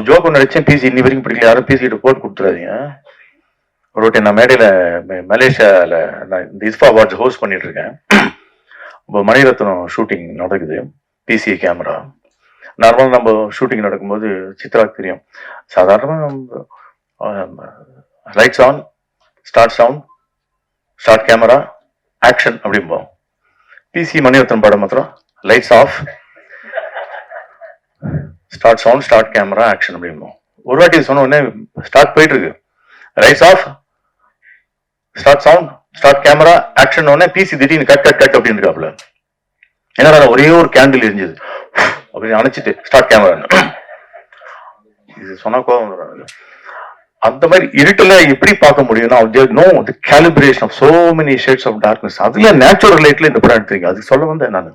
Joke ஒன்று வச்சேன், PC இன்னி வரைக்கும் பிடிக்கல, யாரும் பிசி கிட்ட போட்டு கொடுத்துறாதீங்க. ஒரு வாட்டி நான் மேடையில் மலேசியாவில் நான் இந்த இஸ்ஃபா அவார்ட்ஸ் ஹோஸ்ட் பண்ணிட்டு இருக்கேன். இப்போ மணிரத்னம் ஷூட்டிங் நடக்குது, பிசி கேமரா. நார்மலாக நம்ம ஷூட்டிங் நடக்கும்போது சித்ராக்கு தெரியும், சாதாரணமாக lights on, start sound, start camera, action அப்படிம்போம். PC Mani Ratnam படம் மாத்திரம் lights off, start sound, start camera, action அப்படிம்போம். ஒரு வாட்டி சொன்ன உடனே ஸ்டார்ட் போயிட்டு இருக்கு, lights off, start sound, start camera, action உடனே பிசி திடீர்னு கட் கட் கட் அப்படின்னு இருக்காப்புல. ஏன்னா ஒரே ஒரு கேண்டில் எரிஞ்சது அப்படின்னு அணைச்சிட்டு ஸ்டார்ட் கேமரா. இது சொன்னா கோபம் வரும். அந்த மாதிரி இருட்டுல எப்படி பார்க்க முடியும்னா, no the calibration of so many shades of darkness. அதுல நேச்சுரல் லைட்ல இந்த படம் எடுத்தீங்க, அது சொல்ல வந்தேன் நான்.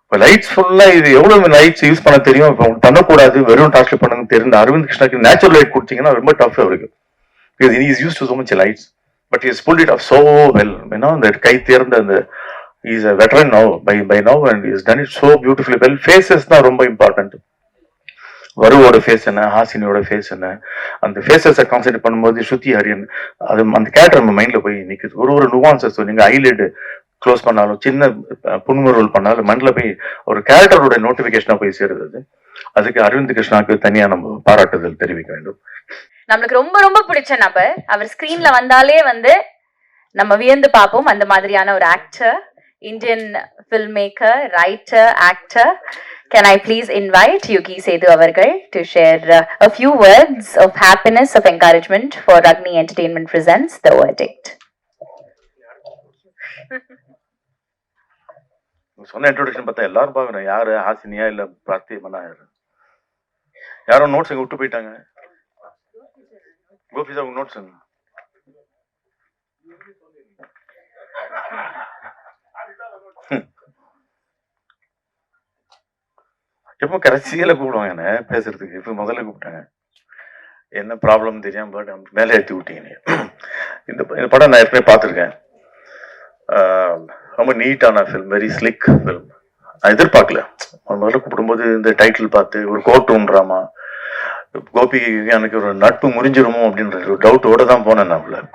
இப்போ லைட்ஸ் ஃபுல்லா இது எவ்வளவு லைட்ஸ் யூஸ் பண்ண தெரியும், இப்போ பண்ணக்கூடாது, வெறும் டார்ச் பண்ணுங்க தெரிந்த அரவிந்த் கிருஷ்ணாக்கு நேச்சுரல் லைட் கொடுத்தீங்கன்னா ரொம்ப டஃப் அவருக்கு. Because he is used to so much lights, but he has pulled it off so well. அந்த கை தேர்ந்த அந்த he is a veteran now by now and he has done it so beautifully well. Faces தான் ரொம்ப important. வருவோட face என்ன, ஹாசினியோட face என்ன, அந்த ஃபேஸஸை concentrate பண்ணும்போது ஸ்ருதி ஹரியன் அது அந்த கேரக்டர் நம்ம மைண்ட்ல போய் நிற்குது. ஒரு நுவான்சஸ் நீங்க ஐலைட் க்ளோஸ் பண்ணாலும், சின்ன புன்முறுவல் பண்ணாலும் மண்ணில் போய் ஒரு கேரக்டரோட நோட்டிபிகேஷனா போய் சேருது. அதுக்கு அரவிந்த் கிருஷ்ணாக்கு தனியா நம்ம பாராட்டுதல் தெரிவிக்க வேண்டும். நம்மளுக்கு ரொம்ப ரொம்ப பிடிச்ச நபர், அவர் ஸ்கிரீன்ல வந்தாலே நம்ம வியந்து பார்ப்போம். அந்த மாதிரியான ஒரு actor, Indian film maker, writer, actor. Can I please invite Yuki Sethu avargal to share a few words of happiness, of encouragement for Ragni Entertainment presents The Verdict. சொன்ன இன்ட்ரோடக்ஷன் பார்த்தா எல்லாரும் பார்க்கணும், யாரு ஹாசினியா இல்ல பிரார்த்தி மன்னா, யாரும் நோட்ஸ் எங்க விட்டு போயிட்டாங்க. கோபி சார் நோட்ஸ் எப்போ கடைசியில கூப்பிடுவாங்க என்ன பேசுறதுக்கு, இப்போ முதல்ல கூப்பிட்டாங்க. என்ன ப்ராப்ளம் தெரியாம பட் மேலே ஏற்றி விட்டீங்க. இந்த படம் நான் ஏற்கனவே பார்த்துருக்கேன். ரொம்ப நீட்டான ஃபில்ம், வெரி ஸ்லிக் ஃபில்ம். நான் எதிர்பார்க்கல, முதல்ல கூப்பிடும்போது இந்த டைட்டில் பார்த்து ஒரு கோர்ட் ரூம் ட்ராமா, கோபிக்கு எனக்கு ஒரு நட்பு முறிஞ்சிருமோ அப்படின்ற ஒரு டவுட்டோட தான் போனேன். நான்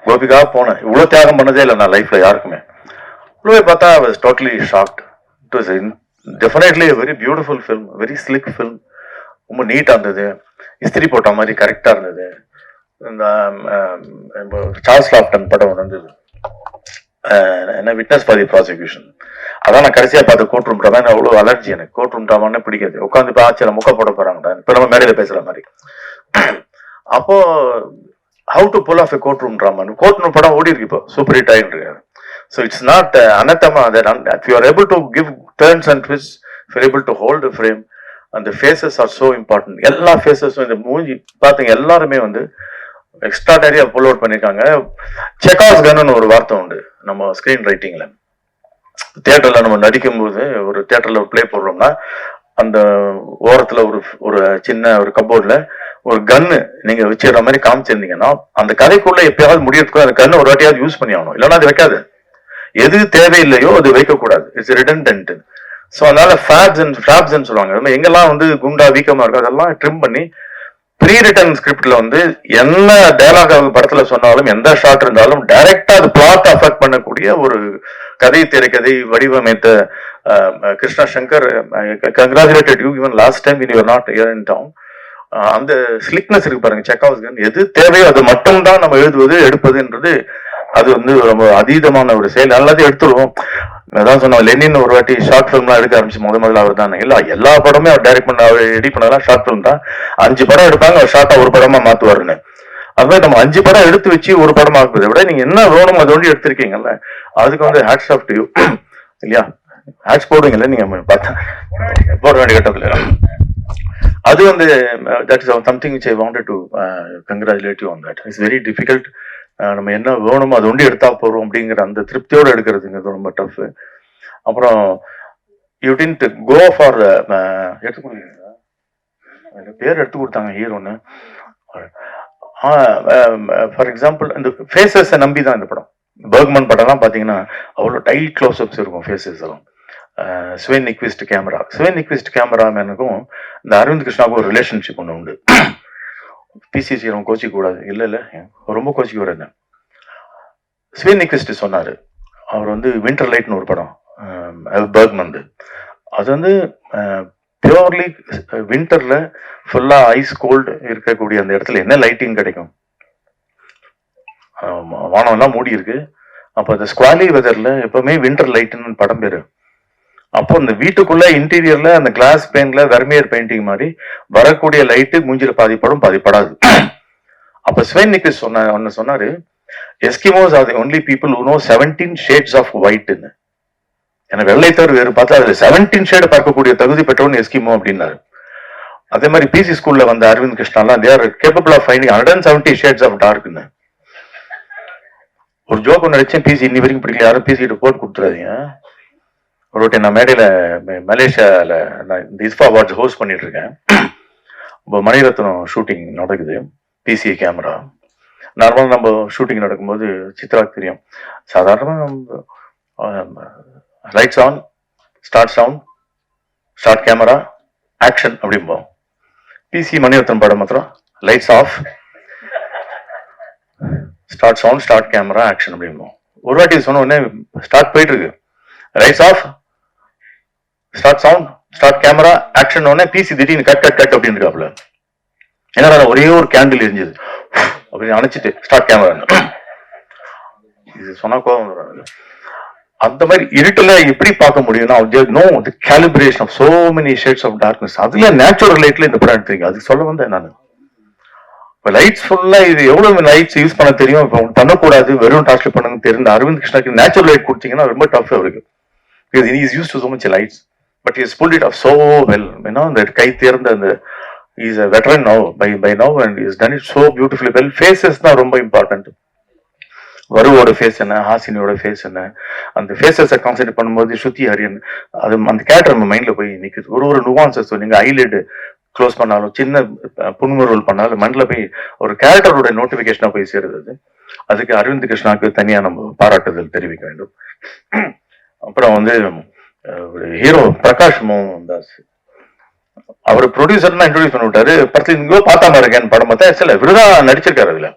கோபிக்காக போனேன், இவ்வளோ தியாகம் பண்ணதே இல்லை நான் லைஃப்ல யாருக்குமே. இவ்வளோ பார்த்தா I was totally shocked. It was definitely very beautiful film, very slick film. ரொம்ப நீட்டாக இருந்தது, இஸ்திரி போட்ட மாதிரி கரெக்டாக இருந்தது. இந்த சார்ல்ஸ் லாப்டன் படம் வந்தது என்ன, விட்னஸ் ஃபார் தி ப்ராசிக்யூஷன், அதான் நான் கடைசியாக பார்த்து கோர்ட் ரூம் ட்ராமா. அவ்வளோ அலர்ஜி எனக்கு, கோர்ட் ரூம் ட்ராமான்னு பிடிக்காது. உட்காந்து இப்போ ஆச்சரிய முக்க போட போறாங்கடா, இப்போ நம்ம மேடையில் பேசுகிற மாதிரி. அப்போ how to pull off a court room drama, court room படம் ஓடி இருக்கு இப்போ, சூப்பர் ஹிட் ஆகிட்டு இருக்கு. So it's not anathema that if you are able to give turns and twists, if you are able to hold the frame, and the faces are so important. எல்லா ஃபேஸஸும் இந்த மூஞ்சி பார்த்தீங்க எல்லாருமே எக்ஸ்ட்ராடரியா புல் அவுட் பண்ணியிருக்காங்க. செக்காஸ் கன்னு ஒரு வார்த்தை உண்டு நம்ம ஸ்கிரீன் ரைட்டிங்ல. தியேட்டர்ல நம்ம நடிக்கும்போது, ஒரு தியேட்டர்ல ஒரு பிளே போடுறோம்னா அந்த ஓரத்துல ஒரு சின்ன ஒரு கப்போர்ட்ல ஒரு கன்னு நீங்க வச்சிடுற மாதிரி காமிச்சிருந்தீங்கன்னா, அந்த கதைக்குள்ள எப்பயாவது முடியறதுக்கு அந்த கன்னு ஒரு வாட்டியாவது யூஸ் பண்ணி ஆகணும், இல்லைன்னா அது வைக்காது. எது தேவையில்லையோ அது வைக்கக்கூடாது, இட்ஸ் ரிடண்டன்ட். ஸோ அதனால ஃபிளாப்ஸ் சொல்லுவாங்க. எங்கெல்லாம் குண்டா வீக்கமா இருக்கு அதெல்லாம் ட்ரிம் பண்ணி ப்ரீ ரிட்டன் ஸ்கிரிப்ட்ல என்ன டயலாக் படத்துல சொன்னாலும், எந்த ஷாட் இருந்தாலும் டைரக்டா அது பிளாட் அஃபெக்ட் பண்ணக்கூடிய ஒரு கதை திரைக்கதை வடிவமைத்த Krishna Shankar, congratulated you even last time when you were not here in town. அந்த ஸ்லிக்னஸ் இருக்கு பாருங்க, செக்காஸ் கன். எது தேவையோ அது மட்டும் தான் நம்ம எழுதுவது எடுப்பதுன்றது, அது ரொம்ப அதீதமான ஒரு செயல். எல்லாத்தையும் எடுத்துருவோம். அதான் சொன்னோம், லெனின் ஒரு வாட்டி ஷார்ட் ஃபிலிம்லாம் எடுக்க ஆரம்பிச்சு முதல்ல அவர் தான். இல்லை எல்லா படமே அவர் டைரக்ட் பண்ண, அவர் எடிட் பண்ணலாம் ஷார்ட் ஃபிலிம் தான். 5 படம் எடுப்பாங்க, அவர் ஷார்ட்டா ஒரு படமா மாத்துவாருன்னு. அது மாதிரி நம்ம 5 படம் எடுத்து வச்சு ஒரு படம் ஆக்குறதை விட நீங்க என்ன வேணுமோ அதை ஒண்டி எடுத்திருக்கீங்கல்ல, அதுக்கு ஹேட்ஸ் ஆஃப் டு யூ. இல்லையா, ஹேட்ஸ் போடுவீங்கல்ல நீங்க பார்த்தா போட வேண்டிய கட்டத்துல. அது that is something which I wanted to congratulate you on that. It's very difficult. நம்ம என்ன வேணுமோ அது ஒண்டி எடுத்தா போறோம் அப்படிங்கிற அந்த திருப்தியோடு எடுக்கிறதுங்க ரொம்ப டஃப். அப்புறம் யூ டிடன்ட் கோ ஃபார் எடுத்து கொடுத்தீங்களா, பேர் எடுத்து கொடுத்தாங்க ஹீரோன்னு. ஃபார் எக்ஸாம்பிள் இந்த ஃபேஸஸை நம்பி தான் இந்த படம். பர்க்மன் படம்லாம் பார்த்தீங்கன்னா அவ்வளோ டைட் க்ளோஸ் அப்ஸ் இருக்கும் ஃபேஸஸ் எல்லாம். ஸ்வேன் நிக்விஸ்ட் கேமராமேனுக்கும் இந்த அரவிந்த் கிருஷ்ணாவுக்கும் ஒரு ரிலேஷன்ஷிப் ஒன்று உண்டு. பிசிசி ரொம்ப கோச்சிக்க கூடாது, இல்லை இல்லை ரொம்ப கோச்சிக்க வர்றேன். ஸ்வேன் நிக்விஸ்ட் சொன்னார், அவர் வந்து வின்டர் லைட்னு ஒரு படம் பர்க்மந்து, அது வந்து பியூர்லி வின்டர்ல ஃபுல்லா ஐஸ் கோல்டு இருக்கக்கூடிய அந்த இடத்துல என்ன லைட்டிங் கிடைக்கும், வானம்லாம் மூடி இருக்கு. அப்போ அந்த ஸ்குவாலி வெதர்ல எப்பவுமே வின்டர் லைட்னு படம் பேரு. அப்போ அந்த வீட்டுக்குள்ள இன்டீரியர்ல அந்த கிளாஸ் பெயிண்ட்ல வெர்மியர் பெயிண்டிங் மாதிரி வரக்கூடிய லைட்டு மூஞ்சில பாதிப்படும் பாதிப்படாது. அப்ப ஸ்வேன் நிக்விஸ்ட் சொன்னாரு, Eskimos are the only people who know 17 shades of ஒயிட்னு. ஏன்னா வெள்ளை தவிர வேறு பார்த்தா அதுல 17 ஷேடு பார்க்கக்கூடிய தகுதி பெற்றவன் எஸ்கிமோ அப்படின்னாரு. அதே மாதிரி பிசி ஸ்கூல்ல வந்த அரவிந்த் கிருஷ்ணாலாம் they are capable of finding 170 shades of டார்க்னு. ஒரு ஜோக் ஒன்று நினைச்சேன், பிசி இன்னி வரைக்கும் பிடிக்கல, யாரும் பிசி கிட்ட போட்டு கொடுத்துறாதீங்க. ஒரு நான் மேடையில மலேசியால நான் இந்த இஸ்பா அவார்ட்ஸ் ஹோஸ்ட் பண்ணிட்டு இருக்கேன். இப்போ மணிரத்னம் ஷூட்டிங் நடக்குது, பிசி கேமரா. நார்மலாக நம்ம ஷூட்டிங் நடக்கும்போது சித்ராக்கு தெரியும், சாதாரணமாக lights on, start sound, start camera, action அப்படிம்போம். PC Mani Ratnam படம் மாத்திரம் lights off, start sound, start camera, action அப்படிம்போம். ஒரு வாட்டி சொன்ன உடனே ஸ்டார்ட் போயிட்டு இருக்கு, lights off, start sound, start camera, action உடனே பிசி திடீர்னு கட் கட் கட் அப்படின்னு இருக்காப்புல. ஏன்னா ஒரே ஒரு கேண்டில் எரிஞ்சது அப்படின்னு அணைச்சிட்டு ஸ்டார்ட் கேமரா. இது சொன்னா கோபம் வரும். அந்த மாதிரி இருட்டுல எப்படி பார்க்க முடியும்னா no the calibration of so many shades of darkness. அதுல நேச்சுரல் லைட்ல இந்த படம் எடுத்தீங்க, அது சொல்ல வந்தேன் நான். இப்போ லைட்ஸ் ஃபுல்லா இது எவ்வளவு லைட்ஸ் யூஸ் பண்ண தெரியும், இப்போ பண்ணக்கூடாது, வெறும் டார்ச் பண்ணுங்க தெரிந்த அரவிந்த் கிருஷ்ணாக்கு நேச்சுரல் லைட் கொடுத்தீங்கன்னா ரொம்ப டஃப் அவருக்கு. Because he is used to so much lights, but he has pulled it off so well. அந்த கை தேர்ந்த அந்த he is a veteran now by now and he has done it so beautifully well. Faces தான் ரொம்ப important. வருவோட face என்ன, ஹாசினியோட face என்ன, அந்த ஃபேஸஸை concentrate பண்ணும்போது ஸ்ருதி ஹரியன் அது அந்த கேரக்டர் நம்ம மைண்ட்ல போய் நிற்குது. ஒரு நுவான்சஸ் நீங்க ஐலிட் க்ளோஸ் பண்ணாலும், சின்ன புன்முறுவல் பண்ணாலும் மண்ணில் போய் ஒரு கேரக்டரோட நோட்டிபிகேஷனா போய் சேருது. அதுக்கு அரவிந்த் கிருஷ்ணாவுக்கு தனியா நம்ம பாராட்டுதல் தெரிவிக்க வேண்டும். அப்புறம் வந்து ஹீரோ பிரகாஷ் மோகன் தாஸ், அவர் ப்ரொடியூசர் தான் இன்ட்ரோடியூஸ் பண்ணி விட்டாரு. படத்துல இங்கோ பார்த்தா இருக்கேன் படம் பார்த்தா சில இவருதான் நடிச்சிருக்காரு. அதுல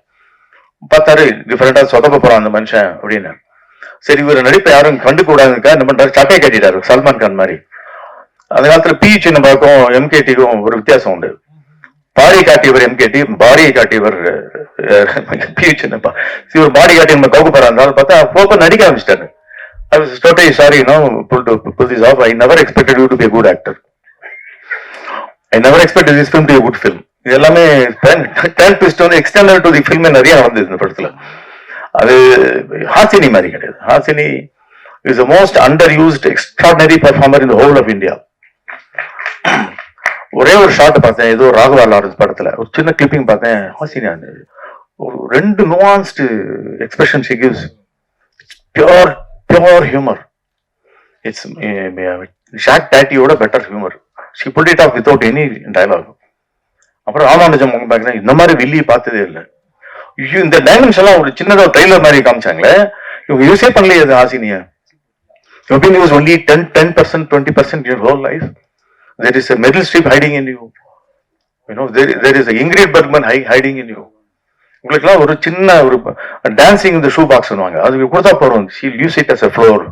பார்த்தாரு டிஃபரெண்டா சொதப்ப போறான் அந்த மனுஷன் அப்படின்னு. சரி இவர் நடிப்பை யாரும் கண்டுக்கூடாதுக்கா என்ன பண்றாரு, சட்டையை கட்டிட்டாரு சல்மான் கான் மாதிரி. அந்த காலத்துல பி சின்னப்பாக்கும் எம்கேடிக்கும் ஒரு வித்தியாசம் உண்டு. பாடி காட்டியவர் எம்கேடி, பாடியை காட்டியவர் பி சின்னப்பா. இவர் பாடி காட்டி நம்ம கவுக்கு போறா இருந்தாலும் பார்த்தா போப்ப நடிக்க ஆரம்பிச்சிட்டாரு. I was totally sorry, pull this off. I never expected you to be a good actor. I never expected this film to be a good film. இது எல்லாமே டேன் ட்விஸ்ட் வந்து எக்ஸ்டெண்டட் டு தி ஃபில்ம் நிறைய நடந்தது இந்த படத்துல. அது ஹாசினி மாதிரி கிடையாது. Hasini is the most under used extraordinary performer in the whole of India. ஒரே ஒரு ஷாட் பார்த்தேன், ஏதோ ராகவா லாரன்ஸ் படத்துல ஒரு சின்ன கிளிப்பிங் பார்த்தேன். ஹாசினி ஒரு 2 nuanced expression she gives. Pure humor. It's Jack Pattyயோட better humor. She pulled it off without any dialogue. அப்புறம் ராமானுஜம் இந்த மாதிரி வில்லி பார்த்ததே இல்லை. இந்த டைமென்ஷன் எல்லாம் ஒரு சின்னதா ட்ரெய்லர் மாதிரி காமிச்சாங்களே, இவங்க யூஸே பண்ணலையே அது ஹாசினிய. You've been used only 10%, 20% in your whole life. There is a Meryl Streep hiding in you. There is a Ingrid Bergman hiding in you. உங்களுக்குலாம் ஒரு சின்ன ஒரு டான்சிங் இந்த ஷூ பாக்ஸ் அதுக்கு கொடுத்தா போறோம். She use it as a floor.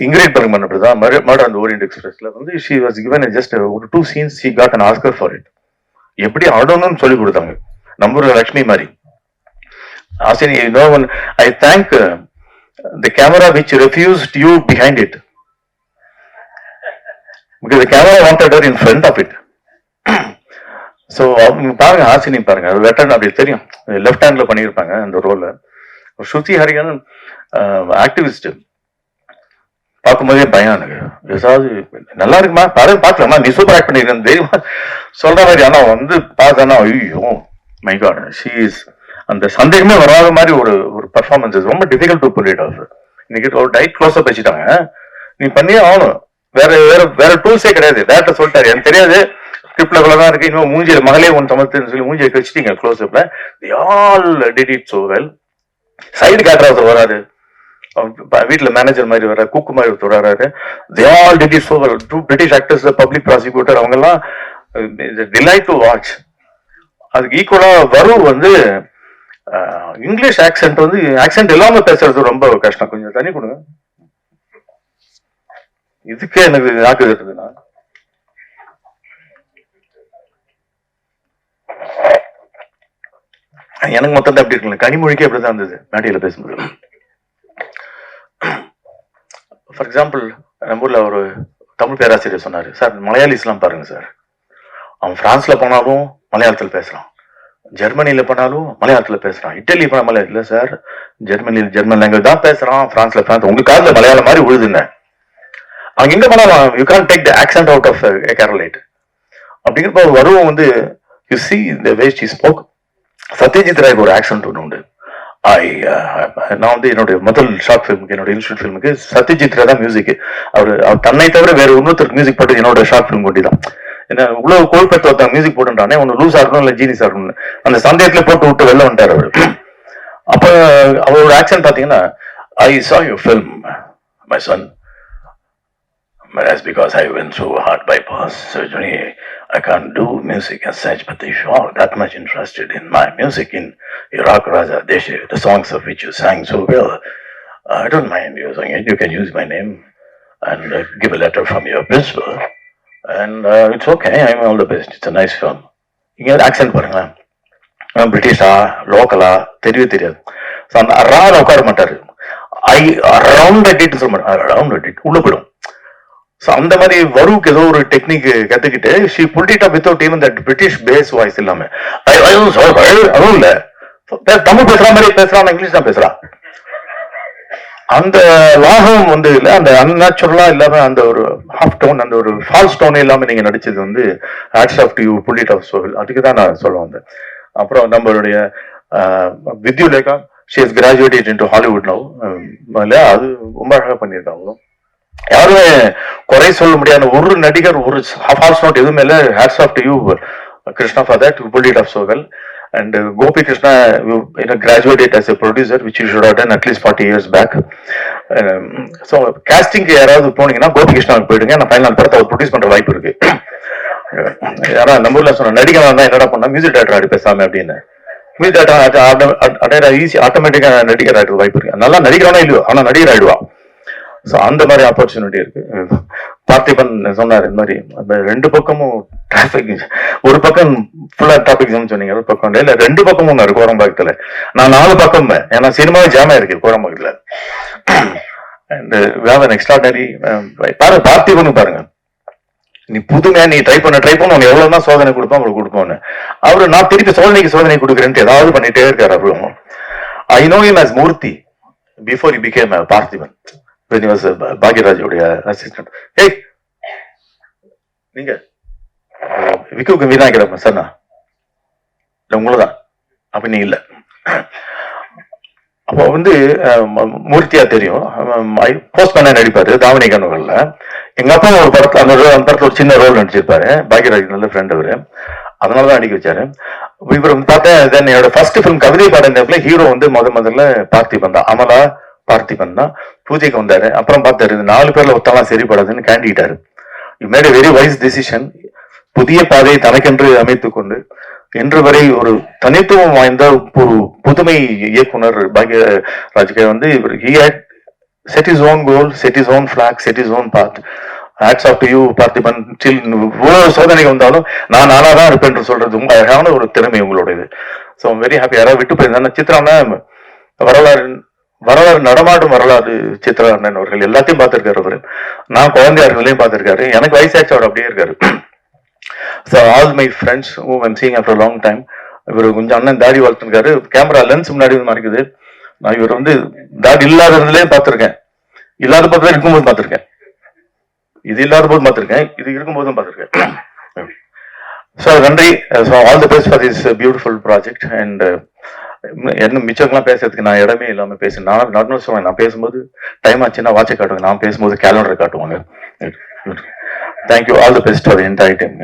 Ingrid Bergman அப்படிதான் murder on the Orient எக்ஸ்பிரஸ்ல வந்து ஷீ வாஸ் கிவன் ஜஸ்ட் ஒரு 2 scenes she got an Oscar for it. எப்படி ஆடணும்னு சொல்லி கொடுத்தாங்க, நம்பூர் லட்சுமி மாதிரி. Hasini, I thank the camera which refused you behind it, because the camera wanted her in front of it. So அவங்க பாருங்க, ஹாசினி பாருங்க, வெட்டர்ன் அப்படி தெரியும், லெஃப்ட் ஹேண்ட்ல பண்ணியிருப்பாங்க அந்த ரோல. ஸ்ருதி ஹரியன் ஆக்டிவிஸ்ட், பார்க்கும்போதே பயம் எனக்கு. ஏதாவது நல்லா இருக்குமா பாரு, பார்க்கலாமா, நீ சூப்பர் ஆக்ட் பண்ணிருக்கேன் தெரியுமா சொல்ற மாதிரி. ஆனா வந்து பார்த்தா ஐயோ மை காட், ஷீ இஸ் அந்த சந்தேகமே வராத மாதிரி ஒரு பர்ஃபார்மன்ஸ். ரொம்ப difficult to pull it off. இன்னைக்கு ஒரு டைட் க்ளோஸ் அப் வச்சுட்டாங்க, நீ பண்ணியே ஆகணும். வேற டூல்ஸே கிடையாது. டேரக்டர் சொல்லிட்டாரு, எனக்கு தெரியாது ஸ்கிரிப்ட்ல இவ்வளவுதான் இருக்கு, இன்னும் மூஞ்சியில மகளே ஒன்று சமத்துன்னு சொல்லி மூஞ்சியை வச்சுட்டீங்க க்ளோஸ் அப்ல. They all did it so well. Side character வராது, வீட்டுல மேனேஜர் மாதிரி வர குக்கு மாதிரி ஒருத்தர் வர்றாரு. They all did it so well. Two British actors, the public prosecutor, அவங்க எல்லாம் டிலைட் டு வாட்ச். அதுக்கு ஈக்குவலா வரும் வந்து இங்கிலீஷ் ஆக்சென்ட் வந்து ஆக்சென்ட் இல்லாம பேசுறது ரொம்ப கஷ்டம். கொஞ்சம் தண்ணி கொடுங்க. இதுக்கே எனக்கு நாக்கு கட்டுதுண்ணா. எனக்கு மொத்தம் அப்படி இருக்குல்ல, கனிமொழிக்கே அப்படிதான் இருந்தது மேடையில பேசும்போது. ஃபார் எக்ஸாம்பிள், நம்ம ஊர்ல ஒரு தமிழ் பேராசிரியர் சொன்னாரு, சார் மலையாளிஸ்லாம் பாருங்க சார், அவன் பிரான்ஸ்ல போனாலும் மலையாளத்தில் பேசுறான், ஜெர்மனியில போனாலும் மலையாளத்துல பேசுறான், இட்டலி போன மலையாளம் இல்ல சார், ஜெர்மனியில் ஜெர்மன் லாங்குவேஜ் தான் பேசுறான், பிரான்ஸ்ல பிரான்ஸ், உங்க காதுல மலையாளம் மாதிரி உழுதுங்க. அவங்க எங்க போனாலும் you can't take the accent out of Keralite. அப்படிங்கிறப்ப வருவம் வந்து you see the way she spoke. Satyajit ராய்க்கு ஒரு ஆக்சென்ட் ஒன்று உண்டு. நான் வந்து என்னுடைய முதல் ஷார்ட் ஃபிலிமுக்கு, என்னோட இன்ஸ்டியூட் ஃபிலிமுக்கு சத்யஜித் ராய் தான் மியூசிக். அவர் தன்னை தவிர வேற இன்னொருத்தருக்கு மியூசிக் போட்டு என்னோட ஷார்ட் ஃபிலிம் கொட்டி தான். என்ன இவ்வளவு கோல்பெற்ற ஒருத்தன் மியூசிக் போட்டுட்டானே, ஒன்று லூஸா இருக்கணும் இல்லை ஜீனிஸா இருக்கணும், அந்த சந்தேகத்துல போட்டு விட்டு வெளில வந்துட்டார் அவரு. அப்ப அவரோட ஆக்சென்ட் பாத்தீங்கன்னா, ஐ saw your film my son, but that's because I went through a heart bypass surgery. I can't do music as such, but they are that much interested in my music in Iraq Raja Deshe, the songs of which you sang so well. I don't mind using it. You can use my name and give a letter from your principal, and it's okay. I'm all the best. It's a nice film. இங்க accent பாருங்களேன், பிரிட்டிஷா லோக்கலா தெரியவே தெரியாது. அந்த அறால உட்கார மாட்டாரு, ஐ around அடிட்டு சொல்ல மாட்டாரு, அரவுண்ட் அடிட்டு உள்ள போயிடும். ஸோ அந்த மாதிரி வருவுக்கு ஏதோ ஒரு டெக்னிக் கத்துக்கிட்டு she put it up without even that British base voice இல்லாம, அதுவும் இல்ல தமிழ் பேசுற மாதிரி பேசுறான், இங்கிலீஷ் தான் பேசுறான். அந்த லாகம் வந்து இல்ல, அந்த அன்நேச்சுரலா இல்லாம அந்த ஒரு ஹாஃப் டோன், அந்த ஒரு ஃபால்ஸ் டோனே இல்லாம நீங்க நடிச்சது வந்து hats off to you, pull it off soul. அதுக்கு தான் நான் சொல்ல வந்தேன். அப்புறம் நம்மளுடைய Vidyullekha, she has graduated into Hollywood now. அது ரொம்ப அழகா பண்ணியிருக்காங்க. யாருமே குறை சொல்ல முடியாத ஒரு நடிகர், ஒரு ஃபால்ஸ் நோட் எதுவுமே இல்லை. Hats off to you Krishna for that, you pull it off so well. And Gopi Krishna, you graduated as a producer, which you should have done at least 40 years back. So casting யாராவது போனீங்கன்னா கோபி கிருஷ்ணாவுக்கு போயிடுங்க. நான் final படத்தை அவர் produce பண்ற வாய்ப்பு இருக்கு. யாரா நம்ம ஊர்ல சொன்ன நடிகை தான் என்னடா பண்ணா மியூசிக் டைரக்டர் ஆடி பேசாம அப்படின்னு, மியூசிக் டைரக்டர் ஈஸி ஆட்டோமேட்டிக்கா நடிகர் ஆகிட்டு வாய்ப்பு இருக்கு. நல்லா நடிக்கிறானா இல்லையோ, ஆனா நடிகர் ஆயிடுவா. ஸோ அந்த மாதிரி ஆப்பர்ச்சுனிட்டி இருக்கு. பார்த்திபன் சொன்னார் இந்த மாதிரி ரெண்டு பக்கமும் டிராபிக், ஒரு பக்கம் ஃபுல்லா டிராபிக் ஜாம் சொன்னீங்க, ஒரு பக்கம் இல்ல ரெண்டு பக்கமும் இருக்கு கோரம்பாக்கத்துல. நான் 4 பக்கம், ஏன்னா சினிமாவே ஜாமா இருக்கு கோரம்பாக்கத்துல. அண்ட் வேற எக்ஸ்ட்ராடனரி பாருங்க, பார்த்திபனுக்கு பாருங்க, நீ புதுமையா நீ ட்ரை பண்ண உனக்கு எவ்வளவுதான் சோதனை கொடுப்போம் உங்களுக்கு கொடுப்போம்னு. அவரு நான் திருப்பி சோதனை கொடுக்குறேன்ட்டு ஏதாவது பண்ணிட்டே இருக்காரு. அவரும் I know him as Murthy before he became Parthiban. when he was பாக்யராஜோடைய அசிஸ்டன்ட். ஏய் நீங்க விக்குக்கு விநாயகர் சார்னா இல்ல உங்களதான், அப்ப நீ இல்ல. அப்போ வந்து மூர்த்தியா தெரியும், போஸ்ட்மேனா நடிப்பாரு தாவணி கனவுகள்ல. எங்க அப்பா ஒரு படத்துல அந்த படத்துல ஒரு சின்ன ரோல் நடிச்சிருப்பாரு. பாக்யராஜ் நல்ல ஃப்ரெண்ட் அவரு, அதனாலதான் நடிக்க வச்சாரு. இவர் வந்து பார்த்தேன், என்னோட ஃபர்ஸ்ட் ஃபிலிம் கவிதை பாடல ஹீரோ வந்து முதல்ல பார்த்திபன் தான், அமலா பார்த்திபன் தான். பூஜைக்கு வந்தாரு, அப்புறம் பார்த்தாரு 4 பேர்ல ஒத்தாலாம் சரிப்படாதுன்னு கேண்டிட்டாரு. You made a very wise decision. புதிய பாதையை தனக்கென்று அமைத்துக் கொண்டு இன்று வரை ஒரு தனித்துவம் வாய்ந்த ஒரு புதுமை இயக்குனர் பாக்யராஜ்கே வந்து இவர் he had set his own goal, set his own flag, set his own path. Hats off to you Parthiban. இவ்வளவு சோதனை வந்தாலும் நான் நானாதான் இருப்பேன் சொல்றது உங்க அழகான ஒரு திறமை உங்களோடது. So very happy. யாராவது விட்டு போயிருந்தா சித்ரானா வரலாறு நடமாடும் வரலாறு சித்ரா அண்ணன் அவர்கள் எல்லாத்தையும் பார்த்திருக்காரு அவரு. நான் குழந்தையா இருக்கிறதையும் பார்த்திருக்காரு. எனக்கு வயசாச்சு அவர் அப்படியே இருக்காரு. So all my friends whom I'm seeing after a long time, இவர் கொஞ்சம் அண்ணன் தாடி வளர்த்துருக்காரு. கேமரா லென்ஸ் முன்னாடி மறைக்குது. நான் இவர் வந்து தாடி இல்லாததுலயும் பார்த்திருக்கேன், இல்லாத போது இருக்கும்போது பார்த்திருக்கேன், இது இல்லாத போது பார்த்திருக்கேன், இது இருக்கும்போதும் பார்த்திருக்கேன். ஸோ நன்றி. So all the best for this beautiful project. And என்ன மிச்சம்லாம் பேசுறதுக்கு நான் இடமே இல்லாம பேசுறேன். நான் சொல்லுவேன், நான் பேசும்போது டைம் ஆச்சுன்னா வாட்சை காட்டுவாங்க, நான் பேசும்போது கேலண்டரை காட்டுவாங்க. Thank you. All the best for the entire time.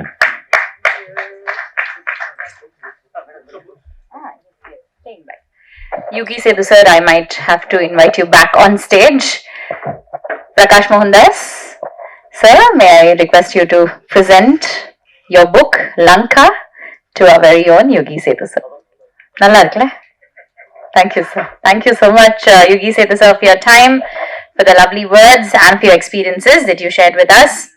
Staying back. Yugi Sethu sir, I might have to invite you back on stage. Prakash Mohandas, sir, may I request you to present your book, Lanka, to our very own Yugi Sethu sir. Nalla irukla? Thank you, sir. Thank you so much, Yugi Sethu sir, for your time, for the lovely words, and for your experiences that you shared with us.